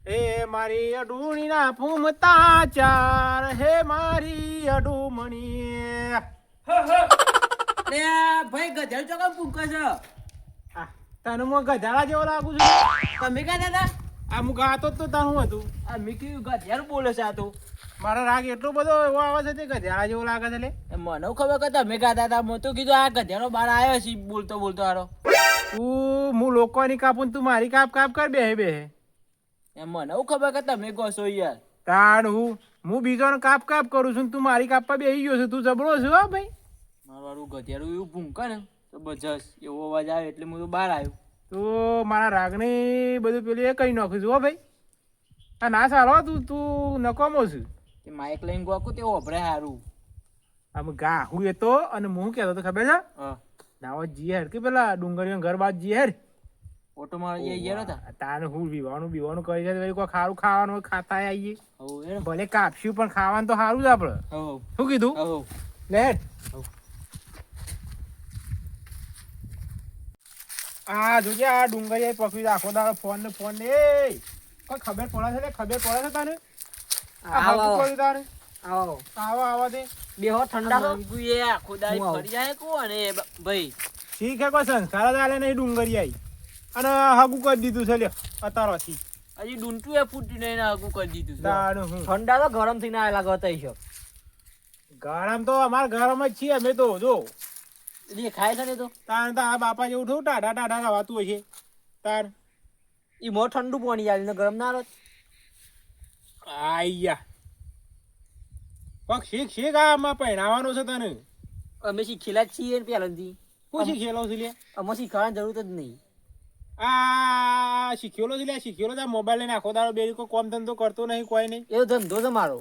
હે મારી અડુણીના ફૂમતા ચાર હે મારી અડુમણી. લે ભાઈ ગધેડ ચોકમ પૂંકે છે. તને હું ગધાડા જેવો લાગુ છું? તમે ક્યાં દાદા? આ હું ગાતો જ તો તારું હતું. આ મીકી ગધેડ બોલે છે આ તો. મારો રાગ એટલો બધો એવો આવે છે તે ગધાડા જેવો લાગે છે લે. મને ખબર કે તમે ગાતા હતા. મેં તો કીધું આ ગધેડો બહાર આવ્યો છે બોલતો બોલતો હારો. હું લોકોની કાપું તું મારી કાપ કર બે. એમ મને ખબર કે તમે ગોસો યાર. તાણ હું બીજોને કાપ કરું છું તું મારી કાપમાં બેસી ગયો છે. તું જબરો છે હો ભાઈ. મારું ગધેડું એવું ભૂંકે ને તો બજસ એવો અવાજ આવે એટલે હું તો બહાર આવ્યો. તો મારા રાગને બધું પેલું એ કઈ નાખ્યું છું હો ભાઈ. આ ના સારો તું નકોમો છું. તે માઇક લઈને ગોકું તે ઓભરે હારું. આમ ગા હું એ તો અને હું કહેતો તો ખબર છે નાવો જીહેર કે પેલા ડુંગળીઓ ઘર બાદ જીહેર ઓટો માર યાર હતા. તાને હું બીવાનું કરી છે કોઈ ખારું ખાવાનું ખાતા આવીએ. ભલે કાપશું પણ ખાવાનું તો સારું જ આપડે. શું કીધું લેટ આ જોજે આ ડુંગળી પકડી રાખો તારો ફોન ને કોઈ ખબર પડે છે તને? આવો દે બેહો ઠંડા મંગુ એ આખો દાઈ ફરી જાય કો અને ભાઈ ઠીક હે કોઈ સંસ્કાર જ આલે નહીં ડુંગળી આવી અને હગું કરી દીધું છે લ્યો અત્યારથી. હજી ડુંટુ એ ફૂટી નહીં આગું કરી દીધું છે. ઠંડા તો ગરમ થઈને આવેલા ગતા છે. ગરમ તો અમારા ગરમ જ છીએ અમે તો જો ખાય છે ને તો તાર આ બાપા જેવું થોડું ટાઢા ખાવાતું હશે તાર. ઈ મો ઠંડુ પાણી આવીને ગરમ ના રહે. આયા પગ શીખ આમાં પહેરાવાનો છે તને. અમે શીખેલા જ છીએ પહેલાથી. શું શીખેલો છે લે? અમે શીખવાની જરૂર જ નહીં. આ શીખેલો છે લે શીખેલો છે. મોબાઈલ લઈને આખો દાડો બે કોઈ કોમ ધંધો કરતો નહીં કોઈ નહીં. એ ધંધો છે મારો.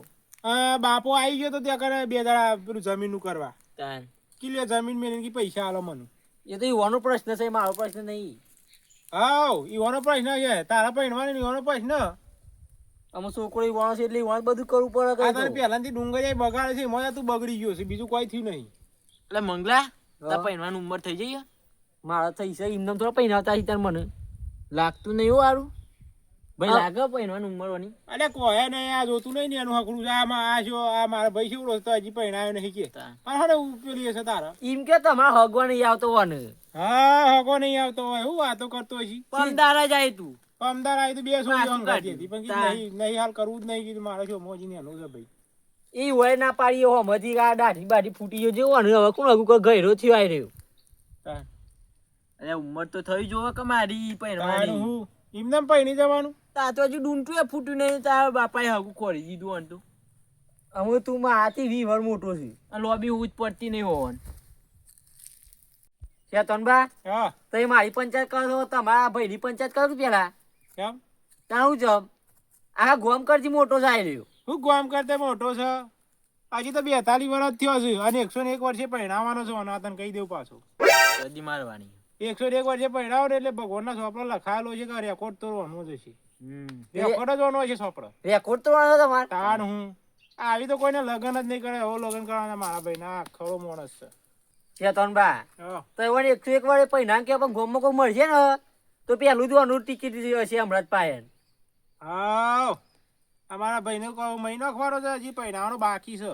બાપો આવી ગયો તો ત્યાં કરે 2 દાડા પેલું જમીનનું કરવા. તાન કિલ્લે જમીન મેળવીને પૈસા આલો મને. એ તો ઈવાનો પ્રશ્ન છે મારો પ્રશ્ન નહીં. હાવ ઈવાનો પ્રશ્ન છે તારા પહેરવાનો ઈવાનો પ્રશ્ન. અમે છોકરો ઈવાનો છે એટલે ઈવાનો બધું કરવું પડે. આ તારે પહેલાથી ડુંગળી બગાડે છે એમાં તું બગડી ગયો છે બીજું કોઈ થયું નહીં. એટલે મંગલા તા પહેરવાની ઉંમર થઈ જઈ મારા થઈ છે એમને થોડા પહેરાવતા તાર મને લાગતું નહીં હો હારું. ભાઈ લાગે પહેરવાની ઉંમર વાની. અરે કોઈ નહીં આ જોતું નહીં ને એનું હકડું આમાં આ જો આ મારા ભાઈ શું રોજ તો હજી પહેરાયો નહીં કે પણ હવે ઉપેલી હશે તારા. એમ કે તમારા હગવા નહીં આવતો હોને. હા હગો નહીં આવતો હોય હું વાતો કરતો હશે. પમદારા જાય તું પમદાર આવી તો 2 સોળી અંગાતી હતી પણ નહીં હાલ કરવું જ નહીં કીધું મારે શું મોજી ને એનું છે ભાઈ. એ હોય ના પાડીએ હોમથી આ દાઢી બાઢી ફૂટી ગયો જેવો ને હવે કોણ હગું ગયરો થયો આવી રહ્યો. અરે ઉંમર તો થઈ જોવે કે મારી પહેરવાની. હું એમને પહેરી જવાનું. તા તો હજુ ડુંટું એ ફૂટ્યું નહીં તારા બાપાએ હગું ખોરી દીધું અંતું. હવે તું આથી 20 વર્ષ મોટો છે. આ લોબી ઉજ પડતી નહીં હોવાનું. તનબા હા તો મારી પંચાયત કરો તમારા ભાઈની પંચાયત કરો પેલા. કેમ તારું જમ આ ગોમ કરજી મોટો થાય રહ્યો. હું ગામ કરતા મોટો છે હજી તો 42 વર્ષ થયો છે અને 101 વર્ષે પહેરાવાનો છે. અને તને કહી દઉં પાછું સદી મારવાની 101 વર્ષે પહેરાવો ને એટલે ભગવાનના ચોપડો લખાયેલો છે કે રેકોર્ડ તોડવાનો જ છે. રેકોર્ડ જ વાનો છે ચોપડો. રેકોર્ડ તો વાળો તમારે તાણ હું આવી તો કોઈને લગ્ન જ નહીં કરે. એવો લગ્ન કરવાના મારા ભાઈ ના ખરો માણસ છે. તનબા તો એવાની 101 વાળે પહેલા કે પણ ગોમમાં કોઈ મળશે ને તો પેલું જ અનુર ટિકિટ હશે હમણાં જ પાયન. હા અમારા ભાઈને કહું મહિનો ખવારો છે હજી પહેરાવાનો બાકી છે.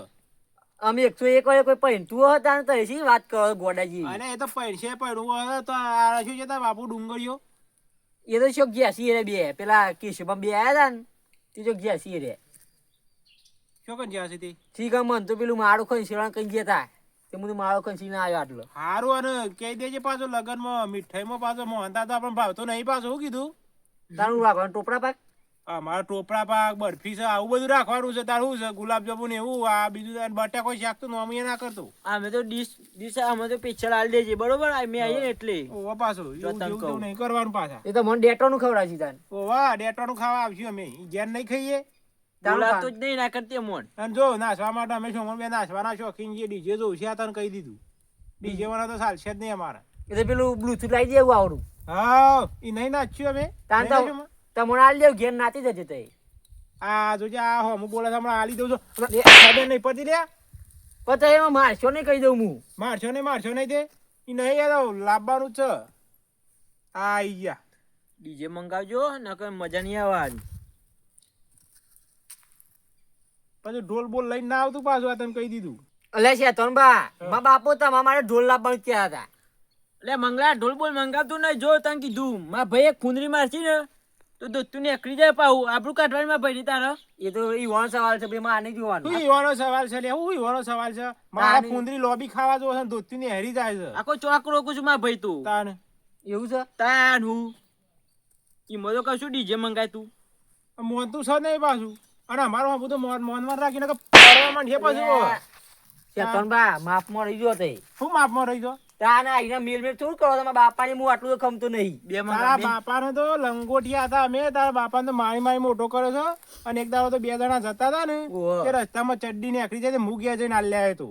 અમે 101 વાળે કોઈ પહેરતું હતા ને તો એસી વાત કરો ગોડાજી. અને એ તો પૈસે પડવું તો આ શું છે તાર બાપુ ડુંગળીઓ એ તો શોક ગયા રે બે પેલા કેશવમાં 2 આયા હતા ને તે જો ગયા રે શું કરી જ્યાં સુધી ઠીક મન તો પેલું મારું ખંસીરણ કઈ ગયા હતા તે બધું મારો ખંસીને આવ્યો આટલો સારું. અને કહી દેજે પાછો લગનમાં મીઠાઈમાં પાછો મોહનતા તો આપણે ભાવતો નહીં પાછો. શું કીધું તારું રાખવાનું ટોપરા પાક અમારા ટોપરા પાક બરફી છે આવું બધું રાખવાનું છે. તારું છે ગુલાબ જાંબુ એવું આ બીજું બટાકો શાક તો નોમી ના કરતો. અમે તો ડીશ અમે તો પિક્ચર આલી દેજે બરોબર અમે આવીએ ને એટલે ઓવા પાછો એવું નહીં કરવાનું પાછા. એ તો મને ડેટોનું ખવડાવી તાન. ઓવા ડેટાનું ખાવા આવશું અમે જેન નહીં ખાઈએ બોલાતો જ નહીં ના કરતી મોન. અને જો નાચવા માટે અમે શું બે નાચવાના શોખીન જે ડીજે જોઉં છે આ તને કહી દીધું. ડીજે વાળા તો ચાલશે જ નહીં અમારા. એ તો પેલું બ્લુટૂથ લાવી દે એવું આવડું. હા એ નહીં નાચ્યું અમે તાન તો તમને આલી દેવ ઘેર નાતી જજે તે. આ જોજે આ હું બોલે હમણાં આલી દઉં છું. ખબર નહીં પડતી લે પછી એમાં મારશો નહીં કહી દઉં હું. મારશો નહીં તે એ નહીં યાર લાવવાનું છે. આ ગયા ડીજે મંગાવજો નકર મજા નહીં આવવાની. પછી ઢોલ બોલ લઈને ના આવતું પાછું, આ તને કહી દીધું. અલે શેતન બા મારા બાપો તમારા માટે ઢોલ લાવવાનું ક્યાં હતા? એટલે મંગળા ઢોલ બોલ મંગાવતું નહીં. જો તને કીધું મારા ભાઈ એક ખૂંદરી મારશી ને તો દોસ્તું નીકળી જાય પાછું. આપણું કાઢવાની મારા ભાઈ તારા એ તો ઈવાનો સવાલ છે ભાઈ, મારે નહીં જોવાનું. શું ઈવાનો સવાલ છે લે? હું ઈવાનો સવાલ છે? મારા ફૂંદરી લોબી ખાવા જો છે, ધોતી ની હેરી જાય છે. આખો ચોક રોકું છું મારા ભાઈ તું. તાને એવું છે? તાન હું ઈમો તો કશું ડીજે મંગાય તું. મોનતું છે નહીં પાછું. અને અમારો બધું મોનમાં રાખીને કે પડવા માંડીએ પાછું. શેતન બા માફમાં રહી ગયો તે. શું માપમાં રહી ગયો? તાને આઈને મેલ મેલ થોડું કરો, તમારા બાપાની હું આટલું તો ખમતો નહીં. તારા બાપાને તો લંગોટિયા હતા અમે, તારા બાપાને તો મારી મારી મોટો કર્યો છો. અને એક દાડો તો 2 જણા જતા હતા ને તે રસ્તામાં ચડ્ડી ને આખરી જાય હું ગયા જઈને આલ્યા હતો.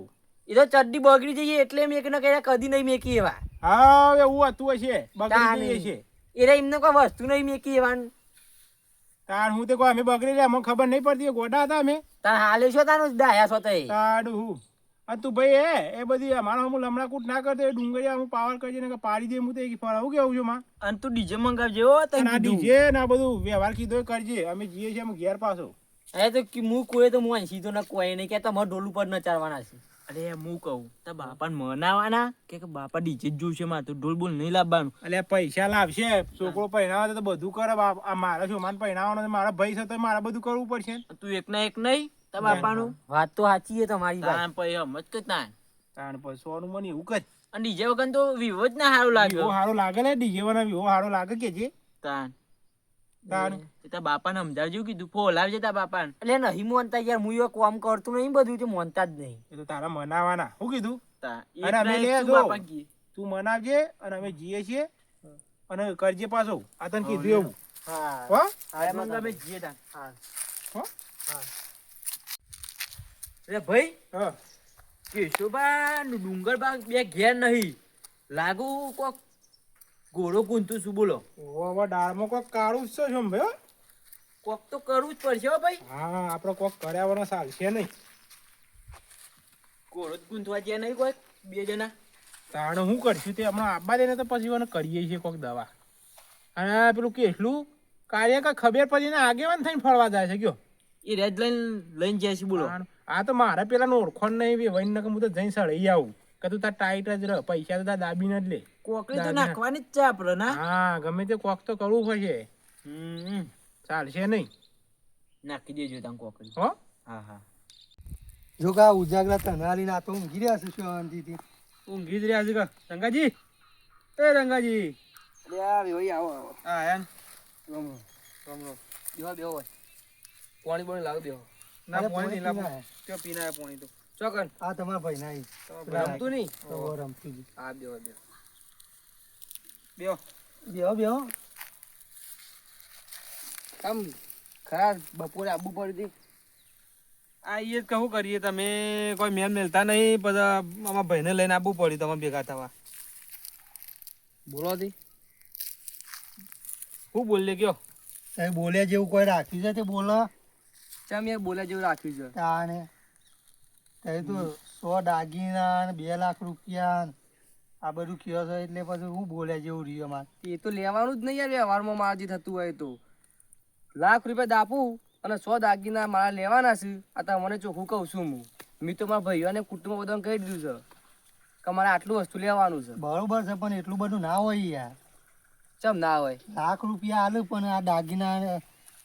એ તો ચડ્ડી બગડી જઈએ એટલે મેં ને કઈ કદી નહીં મેકી એવા. હા એવું હતું હશે, બગડી ગઈ હશે. એટલે એમને કોઈ વસ્તુ નહીં મેકી એવા. તાર હું તે કોઈ અમે બગડી રહ્યા અમને ખબર નહીં પડતી, ગોડા હતા અમે. તાર હાલે છો તારું ડાયા છો તે. તાડું હું અને તું ભાઈ એ બધી અમારો હું લમણા કૂટ ના કરતો, એ ડુંગળિયા હું પાવર કરી ને પાડી દે. હું તો એક ફરાવું કેવું છું માં. અને તું ડીજે મંગાવજે હો. તને ડીજે ના બધું વ્યવહાર કીધો કરજે, અમે જઈએ છીએ અમે ઘેર પાછો. એ તો હું કોઈ તો હું સીધો ના કોઈ નહીં કે તમારે ઢોલ ઉપર નચારવાના છે. અરે હું કહું તો બાપાને મનાવાના કે બાપા ડીજે જ જોશે માં તો ઢોલ બોલ નહીં લાવવાનું. એટલે પૈસા લાવશે, છોકરો પહેરાવે તો બધું કરે. મારા છોમાન પહેરાવાનો મારા ભાઈ છે તો મારે બધું કરવું પડશે. તું એક ના એક નહીં તારા બાપાનું. વાત તો સાચી છે તમારી. તાન પછી સમજ કે તાન તાણ પછી સોનું મને એવું કર. અને ડીજે વગર તો વિવો જ ના સારું લાગે. વિવો સારો લાગે ને? ડીજે વાળા વિવો સારો લાગે કે છે? તાન તાણ તારા બાપાને સમજાવજો કીધું ફોલાવજે તારા બાપાને. એટલે નહીં મોનતા યાર, હું એ કામ કરતું નહીં બધું તે મોનતા જ નહીં. એ તો તારા મનાવાના. શું કીધું? એક અને અમે ના એક લે શું જો બાપા કહે. તું મનાવજે અને અમે જઈએ છીએ અને કરજે પાછો. આ તને કીધું એવું. હા હો અરે મંગા અમે જઈએ તાન. હો અરે ભાઈ હા કેશોબા ડુંગર બાગ બે ઘેર નહીં લાગુ કોક ઘોડો ગુંતું છું. બોલો હવે દાળમાં કોક કાળું જ છે ભાઈ. કોક તો કરવું જ પડશે હો ભાઈ. હા આપડે કોક કર્યાવાનો સાલ છે નહીં. ઘોડો જ ગુંથવા જ્યાં નહીં કોઈ 2 જણા. તાણે હું કરશું તે હમણાં આબા દે ને તો પછી એને કરીએ છીએ કોક દવા. અને પેલું કેટલું કાર્ય કા ખબર પછી ને આગેવાન થઈને ફરવા જાય છે કયો. એ રેડ લઈને જાય છે. બોલો આ તો મારે પેલા ઓળખણ નહીં વહીને હું તો જઈને સળઈ આવું કે તું તાર ટાઈટ જ રહ, પૈસા તો તાર દાબીને જ લે. કોકરી તો નાખવાની જ છે આપડે ના. હા ગમે તે કોક તો કરવું પડશે. ચાલશે નહીં? નાખી દેજો તાન કોકરી. હો હા હા જો કા ઉજાગરા તનાલી ના તો ઊંઘી રહ્યા છે શાંતિથી. ઊંઘી જ રહ્યા છે કે રંગાજી? એ રંગાજી હા એમ પાણી પાણી લાવ દેવો. ના પાણી નહીં લાવો. ક્યાં પીના આયા પાણી તો ચોકન આ તમારા ભાઈ ના રમતું નહીં. રમતું જ. આ દેવો દેવો બેહો. બેહો બેહો. આમ ખરા બપોરે આબુ પડી હતી. આ એ જ કહું કરીએ તમે કોઈ મેલ મેલતા નહીં, પછી અમારા ભાઈને લઈને આવવું પડ્યું તમે ભેગા થવા. બોલો હતી શું બોલીએ કયો? તમે બોલ્યા જેવું કોઈ રાખ્યું છે તે બોલો. ચમ યાર બોલ્યા જેવું રાખ્યું છે. તાને તમે તો 100 દાગીના ને 2 લાખ રૂપિયા ને આ બધું કયો છો એટલે પછી હું બોલ્યા જેવું રહ્યું અમારે. એ તો લેવાનું જ નહીં યાર વ્યવહારમાં મારા જે થતું હોય તો. લાખ રૂપિયા દાપું અને 100 દાગીના મારા લેવાના છે. આ તો મને ચોખ્ખું કહું છું હું. મેં તો મારા ભાઈઓ અને કુટુંબ બધાને કહી દીધું છે કે મારે આટલું વસ્તુ લેવાનું છે. બરોબર છે પણ એટલું બધું ના હોય યાર. ચમ ના હોય? લાખ રૂપિયા આલે પણ આ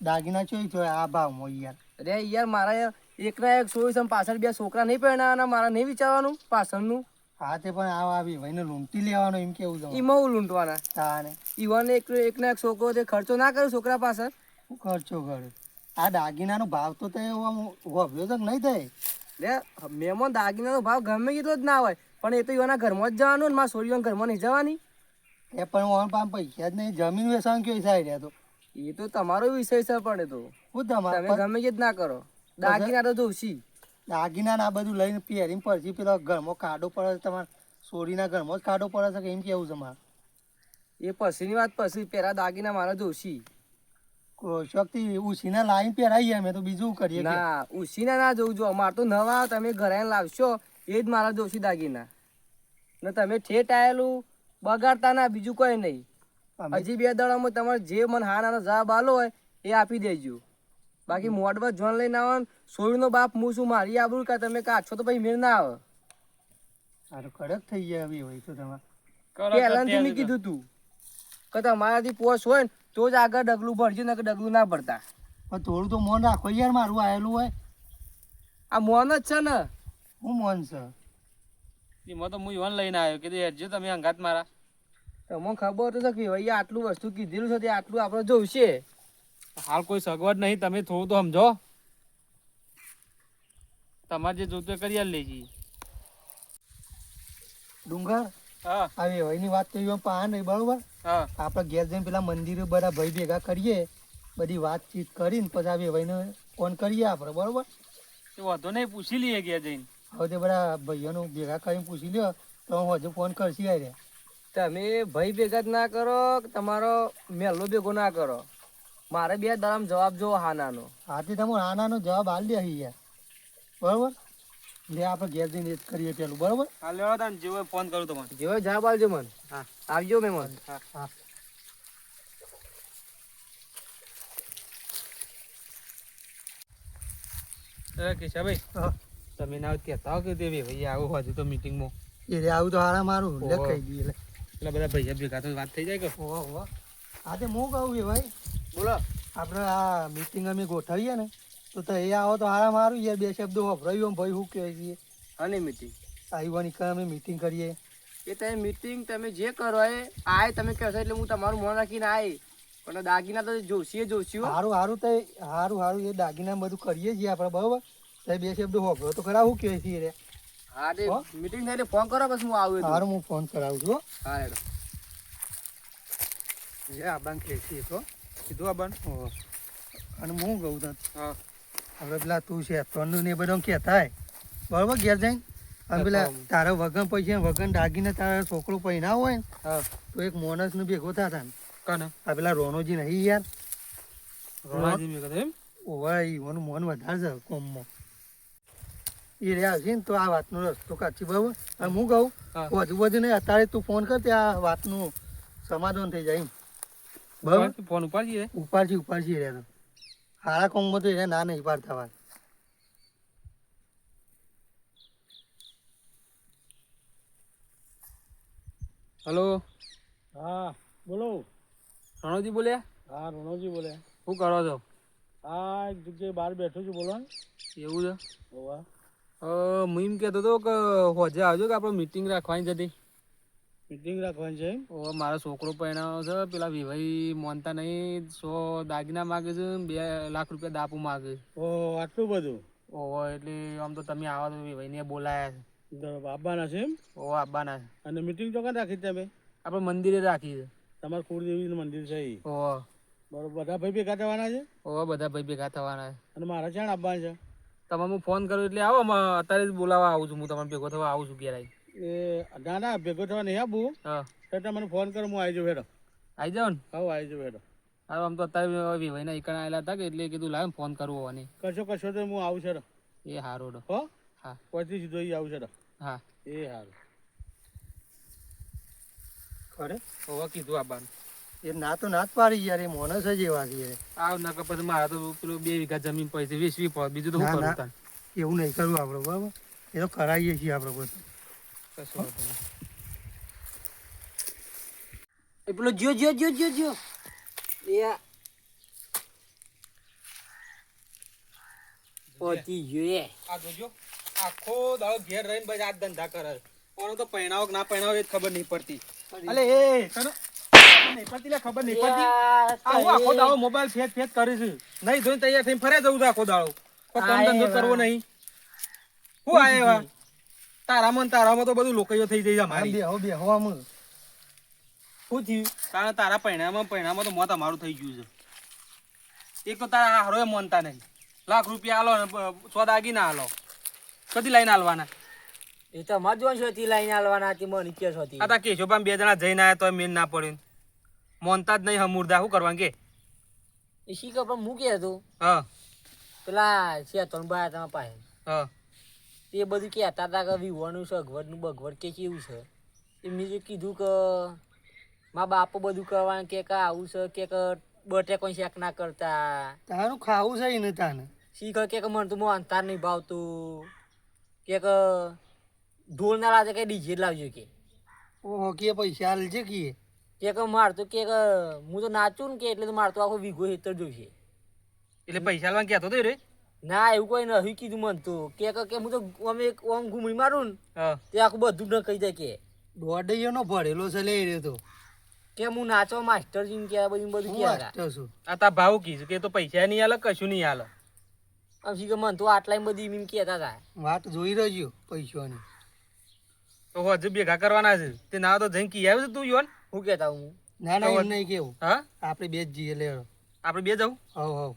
દાગીના ચોઈ તો આ ભાવમાં યાર. અરે યાર મારા એકના એક સોય પાછળ 2 છોકરા નહીં પહેરવાના, મારા નહીં વિચારવાનું પાછળનું. હા તે પણ આવી ભાઈને લૂંટી લેવાનો એમ કેવું છે. એમાં હું લૂંટવાના? તાને ઈવન એકના એક છોકરો તે ખર્ચો ના કર્યો છોકરા પાછળ. શું ખર્ચો કરે? આ દાગીનાનો ભાવ તો વધ્યો તો નહીં થાય. લે મેમો દાગીનાનો ભાવ ગમે એટલો જ ના હોય પણ એ તો એના ઘરમાં જ જવાનું ને મારા છોરીઓના ઘરમાં નહીં જવાની. એ પણ ઓન પામ પૈસા જ નહીં, જમીન વેચાણ કયો સાઈડ રહ્યા તો એ તો તમારો વિષય છે પણ એ તો શું તમે તમારે ગમે જ ના કરો. દાગીના તો જોશી. દાગીના આ બધું લઈને પહેરીને પછી પેલા ઘરમાં કાઢો પડે, તમારે સોરીના ઘરમાં જ કાઢો પડે છે કે એમ કેવું છે મારે? એ પછીની વાત પછી પેલા દાગીના મારા જોશી. શક્તિ ઉછીના લાઈન પહેરાઈએ અમે તો બીજું કરીએ કે? ના ઉછીના ના જોઉં જો અમાર તો નવા તમે ઘરે લાવશો એ જ મારા જોશી દાગીના. ને તમે ઠેઠ આયેલું બગાડતા ના, બીજું કોઈ નહીં. અમે હજી 2 દાડામાં તમારે જે મને હા નાનો જવાબ આલો હોય એ આપી દેજો. બાકી મોડવા જોન લઈને આવો ને સોયનો બાપ હું શું મારી આબરૂ કા તમે કાઢશો તો પછી મેળ ના આવે. સારું કડક થઈ ગયા હવે હોય તો તમારે. પહેલાથી મેં કીધું તું કે તમારાથી પોસ હોય ને તો જ આગળ ડગલું ભરજો ને ડગલું ના ભરતા. પણ થોડું તો મોન રાખો યાર, મારું આયેલું હોય. આ મોન જ છે ને. હું મોન છે એમાં તો હું ઈવન લઈને આવ્યો કીધું હેડજો તમે અંગાત મારા. તમને ખબર તો છે કે ભાઈ આટલું વસ્તુ કીધેલું છે તે આટલું આપણે જોઈશે. હાલ કોઈ સગવડ નહીં, તમે થોડું તો સમજો. તમારે જે જોતું એ કરી લેજી. ડુંગર હા આ વેવાઈની વાત તો એવા પા નહીં બરોબર. હા આપણે ઘેર જઈને પેલા મંદિરે બધા ભાઈ ભેગા કરીએ, બધી વાતચીત કરીને પછી આ વેવાઈને ફોન કરીએ આપણે બરોબર. એ વાંધો નહીં, પૂછી લઈએ ગયા જઈને. હવે તે બધા ભાઈઓનું ભેગા કરીને પૂછી લ્યો તો હું હજુ ફોન કરશી યાર. તમે ભાઈ ભેગા જ ના કરો કે તમારો મેલો ભેગો ના કરો, મારે બે દાડામાં જવાબ જોવો હાનાનો. હાથી તમે આનાનો જવાબ આલ દે યાર બરોબર. લે આપણે ઘેર જઈને એ જ કરીએ પેલું બરોબર. હાલ લેવા તા ને જેવો ફોન કરું તમારે. જેવો જવાબ આવજો મને. હા આવજો મહેમાન. હા કેશાભાઈ હા. તમે ના કહેતા હો કે તે ભાઈ આવું હજુ તો મીટિંગમાં એ રે આવું તો હારા મારું લે ઓહો. કહી દઈએ લે. પેલા બધા ભૈયા ભેગા તો વાત થઈ જાય કે. ઓહો ઓહો. હા તે હું કહું કે ભાઈ બોલો. આપણે આ મીટિંગ અમે ગોઠવીએ ને તો એ આવો તો હારા મારું યાર. બે શબ્દો વપરાયું ભાઈ શું કહે છે અને મીટિંગ આવી અમે મીટિંગ કરીએ. એ તમે મીટિંગ તમે જે કરો એ આય તમે કહેશો એટલે હું તમારું મોન રાખીને આય, પણ દાગીના તો જોશીએ જોશી હો. સારું સારું તો સારું સારું એ દાગીના બધું કરીએ છીએ આપણે બરોબર. તો બે શબ્દો વપરો તો ખરા શું કહે છે રે. હા તે હો? મીટિંગ થાય એટલે ફોન કરો બસ હું આવું એટલે. સારું હું ફોન કરાવું છું હો. હા હેડો. એ આબાન કહે છે તો કીધું આ બન. ઓહો. અને હું કહું તો હા આપણે પેલા તું છે તોનું ને એ બધું કહેતા હોય બરોબર ઘેર જઈને. અને પેલા તારા વગન પૈસા વગન દાગીને તારા છોકરો પહેના હોય ને હા તો એક માણસ નું ભેગો થતા ને કાને આ પેલા રોનોજી નહીં યાર. રોણાજી મેં કીધું એમ. ઓવા એનું મન વધારે છે કોમમાં. એ રહ્યા છે ને તો આ વાતનો રસ્તો કાઢી બરોબર. અને હું કહું હા. હજુ બધું નહીં અત્યારે તું ફોન કર તે આ વાતનું સમાધાન થઈ જાય એમ બરોબર. ફોન ઉપાડીએ. ઉપાડજી રહ્યા તો સારા કોમમાં તો એને ના નહીં પાડતા વાત. હલો હા બોલો. રણોજી બોલ્યા. હા રણોજી બોલે. શું કરો છો? આ એક જગ્યાએ બહાર બેઠો છું, બોલો ને. એવું છે. હોવા. હું એમ કહેતો હતો કે હોજે આવજો કે આપણે મીટિંગ રાખવાની હતી. મીટિંગ રાખવાની છે એમ? ઓ મારો છોકરો પરણાવ્યો છે, પેલા વિભાઈ માનતા નહીં, 100 દાગીના માગે છે, 2 લાખ રૂપિયા દાપુ માગે છે. ઓહો આટલું બધું. ઓહો એટલે આમ તો તમે આવો તો વિભાઈને બોલાયા છે. આવવાના છે એમ? ઓહો આવવાના છે. અને મીટિંગ તો ક્યાં રાખી તમે? આપણે મંદિરે રાખી છે. તમારા કુળદેવીનું મંદિર છે એ? ઓહો બરોબર. બધા ભાઈ ભેગા થવાના છે? ઓહો બધા ભાઈ ભેગા થવાના છે. અને મારા ચાણ આવવાના છે? તમે હું ફોન કરું એટલે આવો, અત્યારે જ બોલાવવા આવું છું, હું તમારે ભેગો થવા આવું છું ઘેર આવી. એ ના ના ભેગો થવા નહીં આવું. હા તો તમે મને ફોન કરો, હું આવી જાઉં હેડો. આવી જાઓ ને. હા આવી જાઉં હેડો. હા આમ તો અત્યારે વિભાઈના એકણ આવેલા હતા કે એટલે કીધું લાવ ફોન કરવો અને કશો તો હું આવું છે હેડો. એ હારો ડો. હો હા પછી સીધો અહીં આવું છે હેડો. હા એ સારું. ખરે ઓહો કીધું આવવાનું. એ ના તો ના જ પાડી યાર. એ માણસ જ એવા છે યાર. આવ ના પછી મારા તો પેલું 2 વીઘા જમીન પડી છે, 20 પડે, બીજું તો શું ના, કરું ના. તાન? એવું નહીં કરવું આપણે બરાબર. એ તો કરાવીએ છીએ આપણે બધું. કશું વાંધો નહીં. એ પેલો જો એ પહોંચી ગયો એ. આ જોજો આખો દાડો ઘેર રહીને બસ આ જ ધંધા કરે છે. કોનો તો પહેણાવો કે ના પહેણાવો એ જ ખબર નહીં પડતી. અલે એ તને નહીં પડતી લે, ખબર નહીં પડતી. આ હું આખો દાડો મોબાઈલ ફેંચ કરે છે, નહીં જોઈને તૈયાર થઈને ફરે જવું છે આખો દાડો. કોઈ કામ ધંધો કરવો નહીં. હું આયા તારામાં તો બધું લોકોયો થઈ જાય છે અમારી. બેહો આમ. શું થયું? કારણ તારા પૈણામાં તો મોત અમારું થઈ ગયું છે. એક તો તારા હારો એ માનતા નહીં. લાખ રૂપિયા આલો ને 100 દાગીના આલો. કદી લઈને આલવાના? એ તો અમાર જોન છોથી લઈને આલવાના હતી, મને કે છોથી. આ તા કેશોભાઈ 2 જણા જઈને આયા તો મેન ના પડ્યું. મોનતા જ નહીં હમુરદા, શું કરવાનું કે? એ શી ખબર મૂકી હતું હા પેલા છે તનબા તમારા પાસે. હા તે બધું કહેતા હતા કે વિહોવાનું છે, અગવડનું બગવડ કે કેવું છે. એમને જે કીધું કે મારા બાપો બધું કરવાનું કે આવું છે કે બટેકો શેક ના કરતા તારું ખાવું છે ને તાને શીખ કે મને તું અંતાર નહીં ભાવતું કે ઢોલ ના લાગે કે ડીજે લાવજો કે ઓહો કે પૈસા આલજે કે મારતું કે હું તો નાચું ને કે એટલે તો મારતો આખો વીઘો હેતર જોઈશે એટલે પૈસા લાવવા કહેતો હતો રે ના એવું કોઈ નહીં કીધું મને તો કે હું તો અમે આમ ઘૂમડી મારું ને હા તે આખું બધું ન કહી દે કે દોડૈયો નો ભરેલો છે લઈ રહ્યો તો કે હું નાચવા માસ્ટર જીને કે બધું બધું હું કહેતા વાંચતો છું આ તા ભાવ કીધું કે તો પૈસા નહીં આલે કશું નહીં આલે આમ શી કે મને તો આટલા બધી મીમ કહેતા હતા વાત જોઈ રહ્યો પૈસાની તો હજુ ભેગા કરવાના છે તે ના તો જઈને કી આવ્યો છે તું યોન હું કહેતા હું ના ના એમ નહીં કેવું હા આપણે બે જ જઈએ લેવો આપણે બે જવું હવ હવ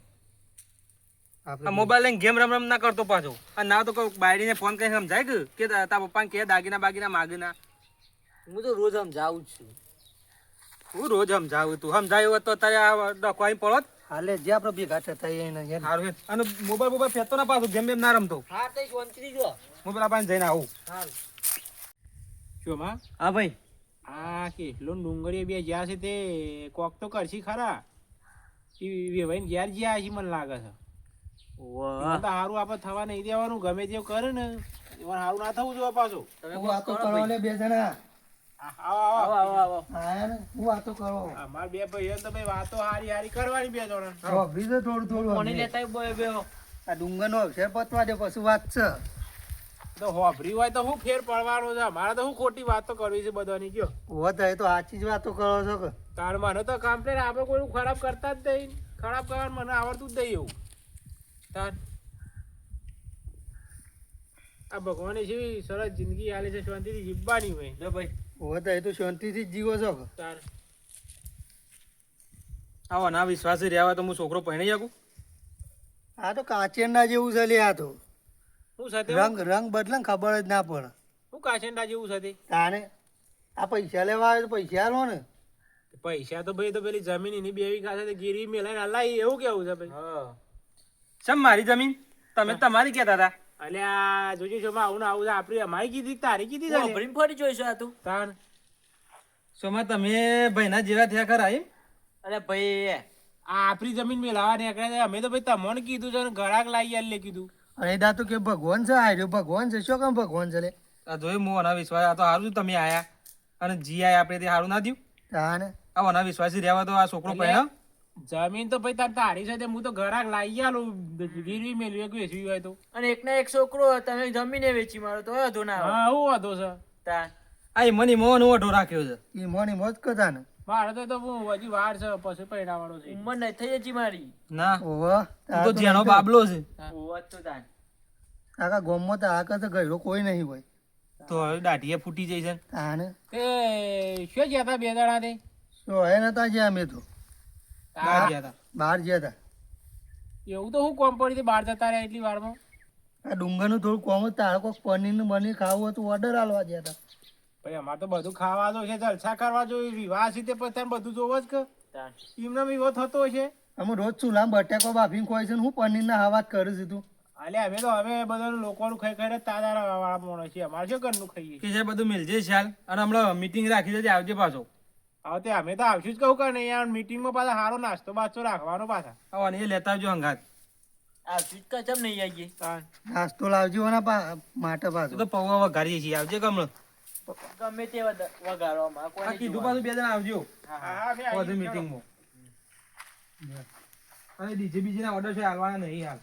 આ આપણે મોબાઈલ લઈને ગેમ રમ ના કરતો પાછો અને ના તો કોઈ બાયડીને ફોન કરીને સમજાય કે તારા પપ્પાને કે દાગીના બાગીના માગીના હું તો રોજ સમજાવું જ છું હું રોજ સમજાવું તું સમજાયું હોત તો તારે ડખવાઈ પડત હાલે જે આપણે ભેગા થતા એને યાર સારું છે અને મોબાઈલ ફેરતો ના પાછો ગેમ બેમ ના રમતો હા તો શાંતિથી જો મોબાઈલ આપણને જઈને આવું સારું શોમાં હા ભાઈ આ કેટલો ડુંગળી બે જ્યાં છે તે કોક તો કરશી ખરા વેવાઈને ઘેર જ્યાં છે મને લાગે છે એમાં તો સારું આપણે થવા નહીં દેવાનું ગમે તે કરે ને એમાં સારું ના થવું જોઈએ પાછું હું વાતો કરો લે બે જણા આવો આવો આવો આયા ને હું વાતો કરો અમાર બે ભાઈઓ તો ભાઈ વાતો હારી હારી કરવાની બે જણા સાંભળી છે થોડું થોડું કોની અમને. લેતા બે બે આ ડુંગરનો અવસર પતવા દે પછી વાત છે તો હોભરી હોય તો શું ફેર પડવાનો છે અમારે તો શું ખોટી વાતો કરવી છે બધાની કયો હોત હોય તો સાચી જ વાતો કરો છો કે તાર મને તો કમ્પ્લેન આપણે કોઈ ખરાબ કરતા જ નહીં ખરાબ કરવાનું મને આવડતું જ નહીં એવું તાર આ ભગવાને જેવી સરસ જિંદગી આલે છે શાંતિથી જીવવાની હોય જો ભાઈ હોત હોય તો શાંતિથી જ જીવો છો કે તાર આવો ના વિશ્વાસ રહેવા તો હું છોકરો પહેણી શકું આ તો કાચેંડા જેવું છે લે આ તો શું સાથે રંગ બદલે ને ખબર જ ના પડે શું કાચેંડા જેવું સાથે તાને આ પૈસા લેવા આવે તો પૈસા લો ને પૈસા તો ભાઈ તો પેલી જમીન એની બે વીઘા સાથે ગીરવી મેલાઈને હલાઈ એવું કેવું છે ભાઈ હા ચમ મારી જમીન તમે તમારી કહેતા હતા અલ્યા જોજો છો આવું ને આવું છે આપણી અમારી કીધી કે તારી કીધી છે ભરીને ફરી જોઈશું આ તું તાર સોમાં તમે ભાઈના જેવા થયા ખરા એમ અરે ભાઈ આ આપણી જમીન મેલાવા નીકળ્યા છે અમે તો ભાઈ તમને કીધું છે ને ઘરાક લાવી આલે કીધું અને દા તો કે ભગવાન છે આર્યો ભગવાન છે શું કામ ભગવાન છે લે આ જોયું હું અના વિશ્વાસ આ તો સારું તમે આયા અને જી આયા આપણે તે સારું ના થયું તાને આ અના વિશ્વાસી રહેવા તો આ છોકરો પહેણા જમીન તો ભાઈ તાર તારી સાથે હું તો ઘરાક લાવી આલું ગીરવી મેળવી એક વેચવી હોય તો અને એકના એક છોકરો તમે જમીને વેચી મારો તો વાંધો ના આવે હા હું વાંધો છે તાન આ એ મને મોન ઓઢો રાખ્યો છે એ મોની મોજ કરતા ને મારે તો હું હજી વાર છે પછી પહેરાવાનો છે ઉંમર નહીં થઈ જતી મારી ના ઓવા તું તો જેનો બાબલો છે હોત તો તાન આખા ગામમાં તો આ કરતા ગયડો કોઈ નહીં હોય તો હવે દાઢીએ ફૂટી જાય છે તાને તે શું ગયા હતા બે દાડા તે શું હે નતા જ્યાં અમે તો બહાર ગયા હતા બહાર ગયા હતા એવું તો હું કોમ પડી હતી બહાર જતા રહ્યા એટલી વારમાં આ ડુંગરનું થોડું કોમ જ તારે કોઈક પનીરનું બનીર ખાવું હતું ઓર્ડર આલવા ગયા હતા ભાઈ અમારે તો બધું ખાવાનું છે જલસા કરવા જોઈએ વિવાહ છે તે પછી બધું જોવો જ કે તાન એમને વિવો થતો છે અમે રોજ ચૂલામાં બટેકો બાફીને ખોય છે ને હું પનીરના હવા જ કરું છું તું અલે અમે તો હવે બધાનું લોકોનું ખાઈ ખાઈને તાજા વાળા માણસ છે અમારે શું ઘરનું ખાઈએ કે છે બધું મિલજે ચાલ અને હમણાં મીટિંગ રાખી છે આવજે પાછો હવે તે અમે તો આવશું જ કહું કે નહીં યાર મીટિંગમાં પાછા સારો નાસ્તો બાસ્તો રાખવાનો પાછા આવવાને એ લેતા આવજો હંગાત આ સ્વીટ ચમ નહીં આવીએ તાન. નાસ્તો લાવજો એના માટે તું પાછો તો પૌવા વઘારીએ છીએ આવજે કમળ ગમે તે વગાડવામાં આ કોઈ કીધું પાછું બે જણા આવજો હા, હા, અમે આવી બધું જઈએ. મીટિંગમાં અને ડીજે બીજે ના ઓર્ડર છે હાલવાના નહીં હાલ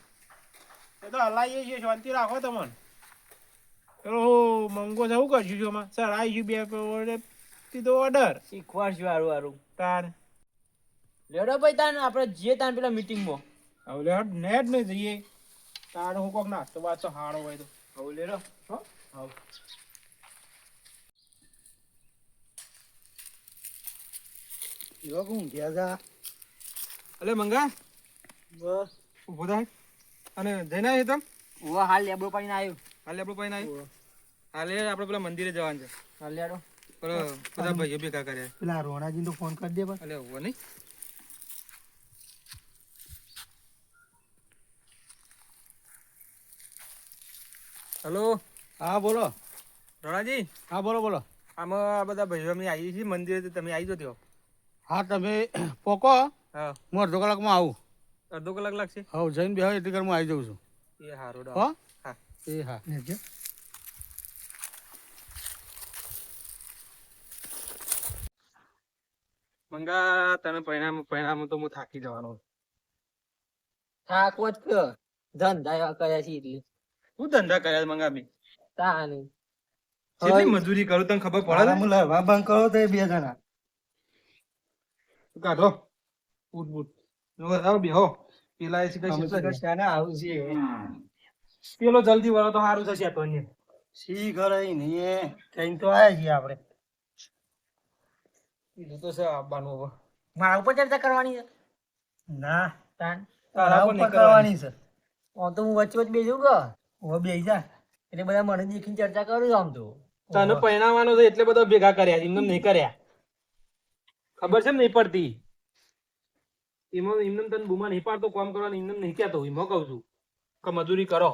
એ તો હલાઈએ છીએ શાંતિ રાખો તમને પેલો મંગો જવું કરશું છું અમે સર આવીશું બે કીધો ઓર્ડર શીખવાડશું હારું હારું તાર લેડો ભાઈ તાન આપણે જઈએ તાન પેલા મીટિંગમાં હવે લે નેટ નહીં જઈએ તાર હું કોક નાસ્તો બાસ્તો હારો હોય તો હવે લેડો હો હા એવા કોણ ગયા હતા અલે મંગા બસ ઉભો થાય અને જઈને આવી તમ ઓ હાલ લેબડો પાડીને આવ્યો હાલે આપણે પાસે આવી હાલે આપણે પેલા મંદિરે જવાનું છે હાલ લેડો પેલો બધા ભાઈઓ ભેગા કર્યા પેલા રોણાજીને તો ફોન કરી દે પણ અલે ઉભો નહીં હલો હા બોલો રોણાજી હા બોલો બોલો આમાં આ બધા ભાઈઓ અમે આવીએ છીએ મંદિરે તો તમે આવી જજો હા તમે પોકો હા હું અડધો કલાકમાં આવું. અડધો કલાક લાગશે હવે જઈને બે એટલી કર હું આવી જાઉં છું. એ હારું હો હા એ હા. લેજો. મંગા તને પરિણામ તો હું થાકી જવાનો થાકો જ કયો ધંધા એવા કર્યા છે એટલે શું ધંધા કર્યા છે મંગા બી તાને કેટલી મજૂરી કરું તને ખબર પડે મારા મુલા હવા બંધ કરો તો એ બે જણા. છે કાઢો બૂટ બૂટ આવો બેહો પેલા એ શીખે અમે તો શાને આવું છે. પેલો જલ્દી વળો તો સારું થશે તો શી કરે નહીં એ કઈ તો આયા છીએ આપણે. કીધું તો છે આવવાનું હવે મારા ઉપર ચર્ચા કરવાની છે ના તાન તારા ઉપર કરવાની છે. આમ તો હું વચ્ચે વચ્ચે બેસું કે ઓ બે જા. એટલે બધા મને દેખીને ચર્ચા કરું છું આમ તો તને પરિણામવાનો છે એટલે બધા ભેગા કર્યા છે એમને નહીં કર્યા ખબર છે ને નહીં પડતી એમાં એમને તને બુમા નહીં પાડતો કામ કરવાનું એમને નહીં કહેતો એમાં કહું છું કે મજૂરી કરો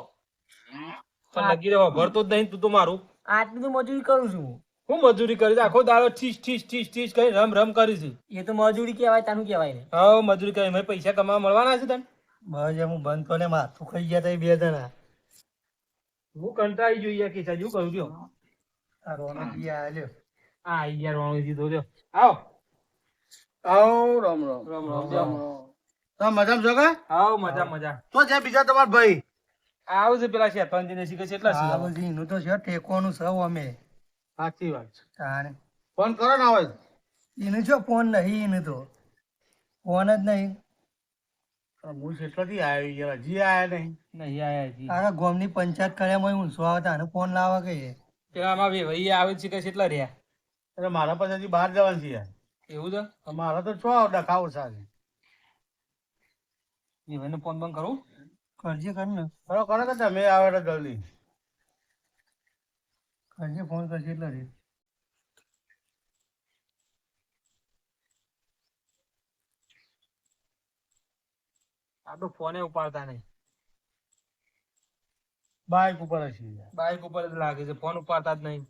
પણ લગી રહ્યો ભરતો જ નહીં તું તો મારું આટલી તો મજૂરી કરું છું હું મજૂરી કરી આખો દાડો ઠીસ ઠીસ ઠીસ ઠીસ કરી રમ રમ કરી છે એ તો મજૂરી કહેવાય તાનું કહેવાય ને હા મજૂરી કરી મેં પૈસા કમાવા મળવાના છે તને બસ એમ હું બંધ કરીને માથું ખાઈ ગયા તા એ બે જણા. હું કંટાળી જોઈએ કે સાજુ કહું છું આ રોનકજી આલ્યો. આ યાર વાણો દીધો લ્યો આવો આવો રામ રામ. રામ રામ રામ તમે મજામાં છો કા? આવો મજા મજા તો છે બીજા તમારા ભાઈ? આવું છે પેલા શેતાનજીને શીખે છે એટલા આ છે બધી એનું તો છે ટેકોનું સૌ અમે. સાચી વાત છે. તાણે ફોન કરો ને આવે. એનું જો ફોન નહીં એનું તો ફોન જ નહીં. હું કેટલાથી આવ્યો યાર હજી આયા નહીં. નહીં આયા હજી આખા ગામની પંચાયત કર્યામાં ઊંસો આવતા અને ફોન લાવવા કહીએ. પેલા આમાં ભાઈ આવે છે કે કેટલા રહ્યા એટલે મારા પાસે હજી બહાર જવાનું છે યાર. એવું છે મારા તો છો ડખાવ સારે. એ ભાઈને ફોન બંધ કરું કરજે કર ને. કરો કરો કે તમે આવે તો જલ્દી. કરજે ફોન કરજે એટલે રે. આ તો ફોને ઉપાડતા નહીં બાઈક ઉપર હશે યાર. બાઈક ઉપર જ લાગે છે ફોન ઉપાડતા જ નહીં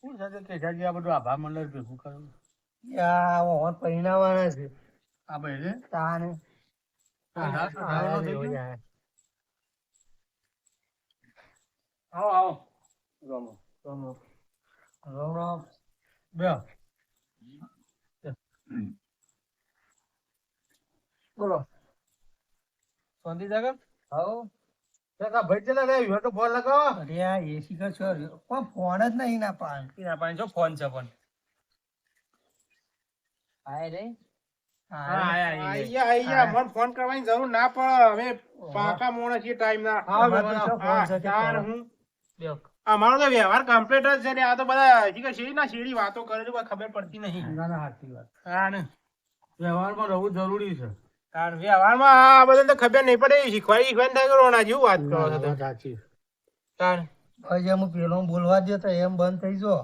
શું છે કે કેસાજી આ બધું આભા મંડળ ભેગું કરવું. યા ઓન પરિણામવાના છે. આ ભાઈ રે તાણે આવો એવું જાય. આવો રામ રામ રામ રામ. બે બોલો શાંતિ જાગર હાઉ. કાકા ભાઈ ચલા રે તો ફોન લગાવો. અરે આ એસી કર છો પણ ફોન જ નહીં ના પાડ. એના પાસે જો ફોન છે પણ હાય રે હા આયા આઈ મને ફોન કરવાની જરૂર ના પડે હવે પાકા મોણા છે ટાઈમ ના અમારે તો શું ફોન છે તે તાર કરો. હું બેહો. અમારો તો વ્યવહાર કમ્પ્લીટ જ છે ને આ તો બધા શેરી ના શેરી વાતો કરે છે કોઈ ખબર પડતી નહીં ના ના સાચી વાત. હા ને વ્યવહારમાં રહેવું જરૂરી છે. તાર વ્યવહારમાં આ બધા તો ખબર નહીં પડે શીખવાડી થાય કે રોણા જેવું વાત કરો છો તમે. સાચી. તાર પછી એમ પેલો બોલવા દે તો એમ બંધ થઈ જો.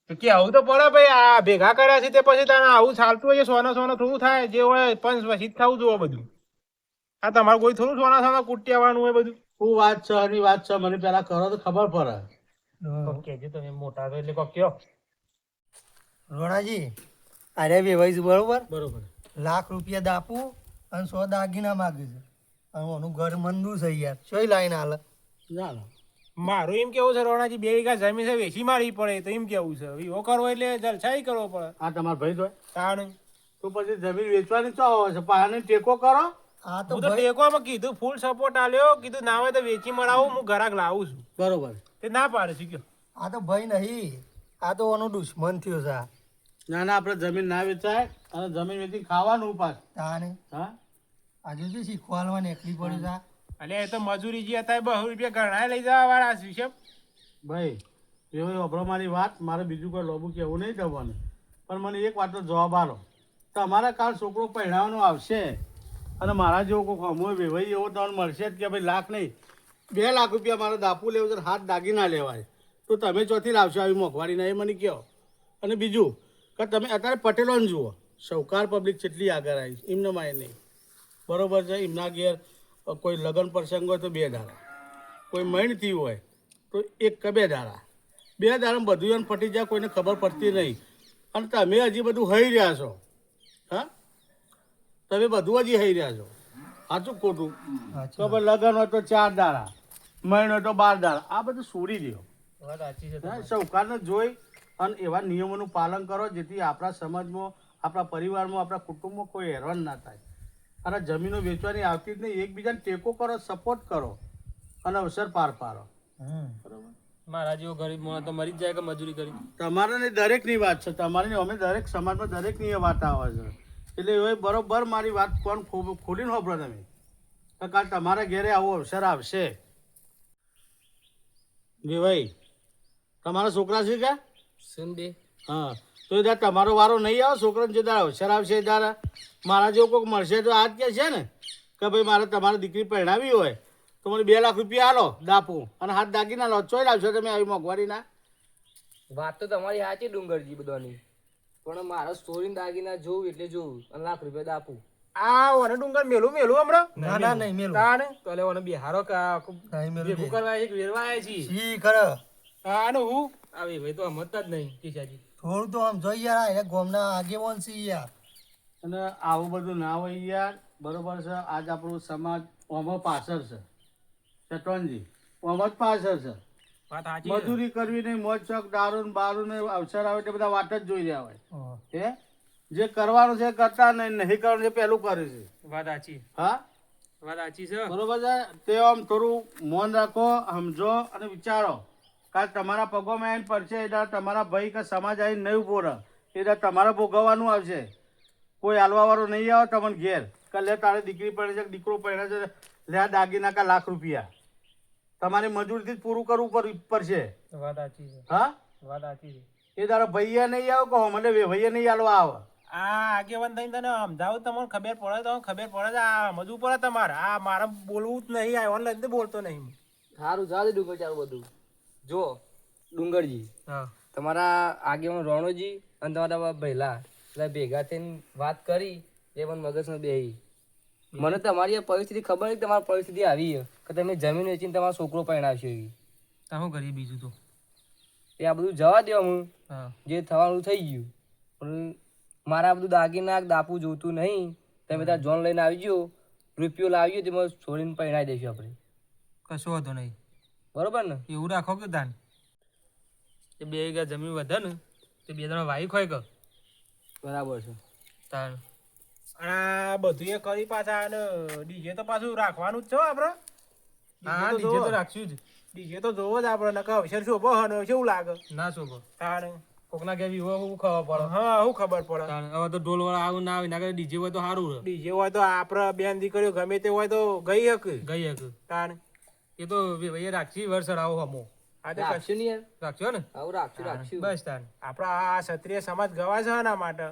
તો કે આવું તો પડે ભાઈ આ ભેગા કર્યા છે તે પછી તને આવું ચાલતું હોય સોના સોના થોડું થાય જે હોય પંચ પછી થવું જોવે બધું આ તમારે કોઈ થોડું સોના સોના કુટિયાવાનું હોય બધું શું વાત છે આની વાત છે મને પેલા કરો તો ખબર પડે. કેજો તમે મોટા તો એટલે કોક કયો રોણાજી અરે વેવાઈ બરોબર બરોબર લાખ રૂપિયા દાપું અને 100 દાગીના માગે છે અને ઓનું ઘર મંદુ છે યાર ચોઈ લાઈન હાલ. ના ના મારું એમ કેવું છે રોણાજી 2 વીઘા જમીન છે વેચી મારવી પડે તો એમ કેવું છે વિવો કરવો એટલે જલસાઈ કરવો પડે આ તમારા ભાઈ તો તાણ તો પછી જમીન વેચવાની ચો આવે છે પાને ટેકો કરો. આ તો હું તો ભાઈ ટેકોમાં કીધું ફૂલ સપોર્ટ આલ્યો કીધું ના હોય તો વેચી મરાવું હું ઘરાક લાવું છું બરોબર. તે ના પાડે છે કયો આ તો ભાઈ નહીં આ તો ઓનો દુશ્મન થયો છે આ. ના ના આપણે જમીન ના વેચાય અને જમીન વેચી ખાવાનું પાછ. તાને હા આજે શું શીખવાડવાની એકલી પડી છે આ. એટલે એ તો મજૂરી જે હતા 200 રૂપિયા ઘણા લઈ જવા વાળા છે ભાઈ એવો અભરો મારી વાત મારે બીજું કોઈ લોબુ કેવું નહીં કરવાનું પણ મને એક વાતનો જવાબ આલો. તમારા કાલ છોકરો પહેણાવાનો આવશે અને મારા જેવો કોઈ હમો વેવાઈ એવો તમને મળશે જ કે ભાઈ લાખ નહીં 2 લાખ રૂપિયા મારે દાપુ લેવું છે હાથ દાગી ના લેવાય તો તમે ચોથી લાવશો આવી મોંઘવારી ના એ મને કહો. અને બીજું કે તમે અત્યારે પટેલોને જુઓ સૌકાર પબ્લિક કેટલી આગળ આવી છે એમને માય નહીં બરોબર છે. એમના ઘેર કોઈ લગ્ન પ્રસંગ હોય તો 2 દાડા કોઈ મૈણથી હોય તો 1 કે 2 દાડા 2 દાડામાં બધું એને પટી જાય કોઈને ખબર પડતી નહીં અને તમે હજી બધું હઈ રહ્યા છો હા તમે બધું જ હઈ રહ્યા છો સાચું ખોટું તો ભાઈ લગ્ન હોય તો 4 દાડા મહિનો હોય તો 12 દાડા આ બધું છોડી દો વાત સાચી છે હા, સૌકારને જોઈ અને એવા નિયમોનું પાલન કરો જેથી આપણા સમાજમાં આપણા પરિવારમાં આપણા કુટુંબમાં કોઈ હેરાન ના થાય અને જમીનો વેચવાની આવતી જ નહીં એકબીજાને ટેકો કરો સપોર્ટ કરો અને અવસર પાર પાડો બરોબર મારા જેવો ગરીબ માણસ તો મરી જ જાય કે મજૂરી કરી. તમારે ને દરેકની વાત છે તમારી ને અમે દરેક સમાજમાં દરેકની એ વાત આવે છે એટલે એ બરોબર મારી વાત કોણ ખોલીને હોભળો તમે તો કાલ તમારા ઘેરે આવો અવસર આવશે જી ભાઈ તમારા છોકરા છે કે સુન બે હા તો એ દાડ તમારો વારો નહીં આવે છોકરાને જે દાડ અવસર આવશે એ દાડ મારા જેવો કોઈક મળશે તો આજ કે છે ને કે ભાઈ મારે તમારી દીકરી પરણાવી હોય તો મને 2 લાખ રૂપિયા આલો દાપું અને હાથ દાગીના લો ચોઈ લાવશો તમે આવી મોંઘવારીના વાત તો તમારી સાચી ડુંગરજી બધાની પણ મારો સ્ટોરી દાગીના જોવું એટલે જોવું અને લાખ રૂપિયા દાપું આ ઓને ડુંગર મેલું હમણાં ના ના નહીં મેલું તાને તો લે ઓને બિહારો કા નહીં મેલું ભેગું કરવા એક વેરવા આયા છી ઈ ખરો આને હું આવી ભાઈ તો સમજતા જ નહીં કિશાજી. થોડું તો આમ જોઈ યાર આ ગામના આગેવાન છે યાર અને આવું બધું ના હોય યાર બરોબર છે આજ આપણું સમાજ ઓમાં પાછળ છે ચટવનજી ઓમાં જ પાછળ છે વાત સાચી છે. મજૂરી કરવી નહીં મોજ શોખ દારૂ ને બારૂ ને અવસર આવે એટલે બધા વાત જ જોઈ રહ્યા હોય હે જે કરવાનું છે એ કરતા નહીં કરવાનું છે પહેલું કરે છે વાત સાચી હા વાત સાચી છે. બરોબર છે તે આમ થોડું મૌન રાખો સમજો અને વિચારો કાલ તમારા પગોમાં આવીને પડશે એટલે તમારા ભાઈ કે સમાજ આવીને નહીં ઉભો રહે એટલે તમારે ભોગવવાનું આવશે કોઈ હાલવા વાળો નહીં આવે તમને ઘેર કે લે તારે દીકરી પડે છે દીકરો પડે છે લે આ દાગીના કા લાખ રૂપિયા તમારી મજૂરીથી જ પૂરું કરવું પડશે વાત સાચી છે. હા વાત સાચી છે. એ તારા ભાઈએ નહીં આવે કહો મને ભાઈએ નહીં હાલવા આવે આ આગેવાન થઈને તને સમજાવું તમને ખબર પડે તો ખબર પડે છે આ સમજવું પડે તમારે આ મારે બોલવું જ નહીં આ ઓનલાઈન તો બોલતો નહીં હું. સારું ચાલે ડુંગર ચાલું બધું જો ડુંગરજી હા તમારા આગેવાન રણોજી અને તમારા ભૈલા એટલે ભેગા થઈને વાત કરી એ મને મગજમાં બેહી મને તમારી આ પરિસ્થિતિ ખબર નહીં તમારી પરિસ્થિતિ આવી છે કે તમે જમીન વેચીને તમારો છોકરો પરણાવશો એવી તો શું કરીએ બીજું તો. એ આ બધું જવા દો હું હા જે થવાનું થઈ ગયું પણ મારા બધું દાગીના દાપું જોતું નહીં તમે ત્યાં જોન લઈને આવી ગયો રૂપિયો લાવ્યો તેમાં છોડીને પરણાવી દઈશું આપણે કશો વાંધો નહીં. બરોબર ને એવું રાખો કે દાન એ 2 વીઘા જમીન વધે ને તે 2 જણા વાઈ ખોય કે બરાબર છે તાણ આ બધું એ કરી પાછા અને ડીજે તો પાછું રાખવાનું જ છે હો આપણે. હા ડીજે તો રાખશું જ. ડીજે તો જોવો જ આપણે નકા અવસર શોભો હને કેવું લાગે ના શોભો તાણ કોકના કે વિવો હું ખબર પડે. હા હું ખબર પડે. તાણ હવે તો ઢોલ વાળા આવું ના આવે ના ડીજે હોય તો સારું રહે. ડીજે હોય તો આપણે બેન દીકરીઓ ગમે તે હોય તો ગઈ હક તાણ એ તો ભાઈ રાખશી વર્ષ આવો હમો આ તો રાખશું ને યાર રાખશો ને આવું રાખશું બસ તાન આપણા આ ક્ષત્રિય સમાજ ગવાય છે આના માટે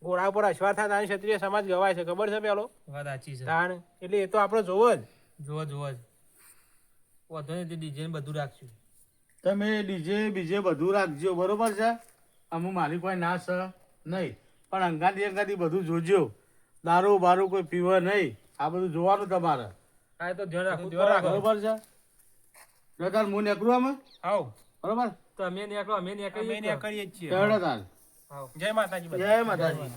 ઘોડા ઉપર અશ્વાર થાય ક્ષત્રિય સમાજ ગવાય છે ખબર છે પેલો વાત સાચી છે તાણ એટલે એ તો આપણે જોવો જ વધુ ને ડીજે બધું રાખશું. તમે ડીજે બીજે બધું રાખજો બરોબર છે અમુક મારી કોઈ ના છે નહીં પણ અંગાથી બધું જોજો દારૂ બારૂ કોઈ પીવે નહીં આ બધું જોવાનું તમારે આ તો ધ્યાન રાખો બરોબર છે જો તાર હું નીકળું અમે આવ બરોબર તો અમે નીકળીએ જ છીએ. ચડો તાર જય માતાજી. જય માતાજી.